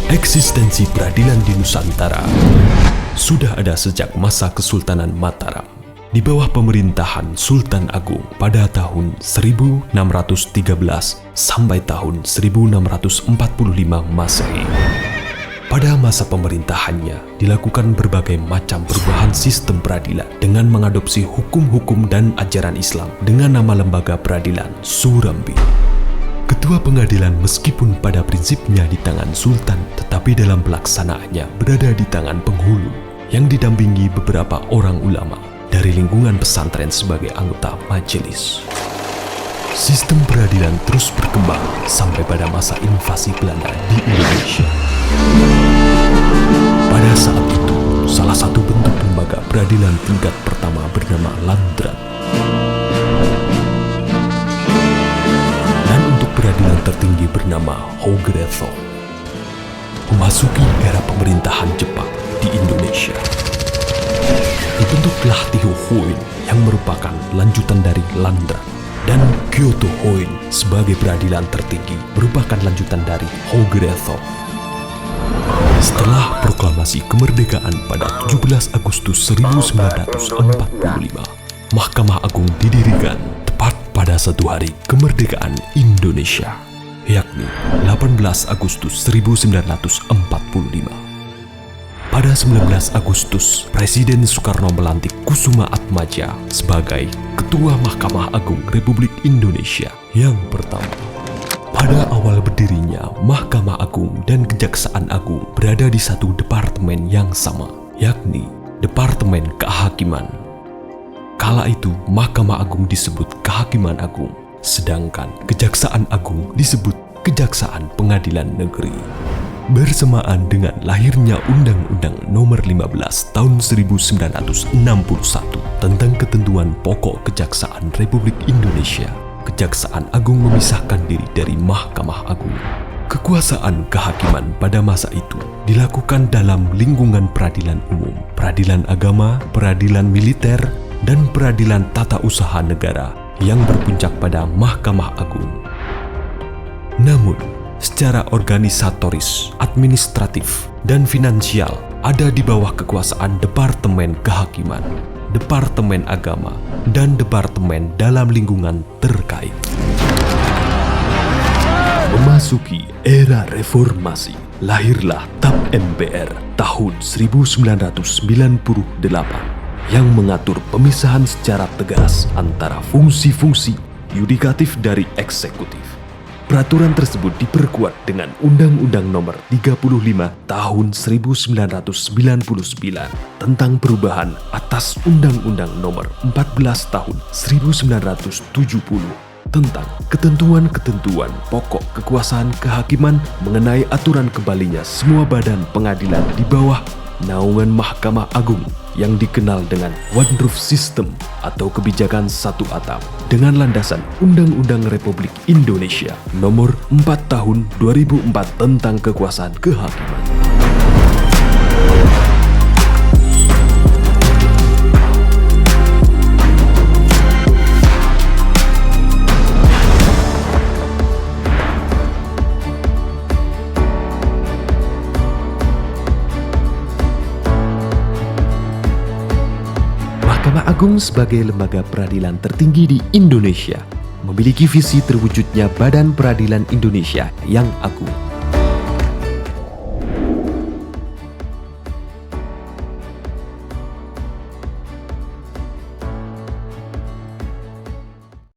Eksistensi peradilan di Nusantara sudah ada sejak masa Kesultanan Mataram di bawah pemerintahan Sultan Agung pada tahun 1613 sampai tahun 1645 Masehi. Pada masa pemerintahannya dilakukan berbagai macam perubahan sistem peradilan dengan mengadopsi hukum-hukum dan ajaran Islam dengan nama Lembaga Peradilan Surambi. Ketua pengadilan meskipun pada prinsipnya di tangan Sultan, tetapi dalam pelaksanaannya berada di tangan penghulu yang didampingi beberapa orang ulama dari lingkungan pesantren sebagai anggota majelis. Sistem peradilan terus berkembang sampai pada masa invasi Belanda di Indonesia. Pada saat itu, salah satu bentuk lembaga peradilan tingkat pertama bernama Landrat. Dan untuk peradilan tertinggi bernama Hogretho. Memasuki era pemerintahan Jepang di Indonesia, dibentuklah Tihohoin yang merupakan lanjutan dari Landrat, dan Kyoto Hoin sebagai peradilan tertinggi merupakan lanjutan dari Hogretho. Setelah proklamasi kemerdekaan pada 17 Agustus 1945, Mahkamah Agung didirikan tepat pada satu hari kemerdekaan Indonesia, yakni 18 Agustus 1945. Pada 19 Agustus, Presiden Soekarno melantik Kusuma Atmaja sebagai Ketua Mahkamah Agung Republik Indonesia yang pertama. Pada awal berdirinya, Mahkamah Agung dan Kejaksaan Agung berada di satu departemen yang sama, yakni Departemen Kehakiman. Kala itu, Mahkamah Agung disebut Kehakiman Agung, sedangkan Kejaksaan Agung disebut Kejaksaan Pengadilan Negeri. Bersamaan dengan lahirnya Undang-Undang Nomor 15 Tahun 1961 tentang ketentuan pokok Kejaksaan Republik Indonesia, Kejaksaan Agung memisahkan diri dari Mahkamah Agung. Kekuasaan kehakiman pada masa itu dilakukan dalam lingkungan peradilan umum, peradilan agama, peradilan militer, dan peradilan tata usaha negara yang berpuncak pada Mahkamah Agung. Namun, secara organisatoris, administratif, dan finansial ada di bawah kekuasaan Departemen Kehakiman, Departemen Agama, dan Departemen dalam lingkungan terkait. Memasuki era reformasi, lahirlah TAP MPR tahun 1998 yang mengatur pemisahan secara tegas antara fungsi-fungsi yudikatif dari eksekutif. Peraturan tersebut diperkuat dengan Undang-Undang Nomor 35 Tahun 1999 tentang perubahan atas Undang-Undang Nomor 14 Tahun 1970 tentang ketentuan-ketentuan pokok kekuasaan kehakiman mengenai aturan kembalinya semua badan pengadilan di bawah naungan Mahkamah Agung yang dikenal dengan One Roof System atau kebijakan satu atap dengan landasan Undang-Undang Republik Indonesia Nomor 4 Tahun 2004 tentang kekuasaan kehakiman. Mahkamah Agung sebagai lembaga peradilan tertinggi di Indonesia memiliki visi terwujudnya Badan Peradilan Indonesia yang agung.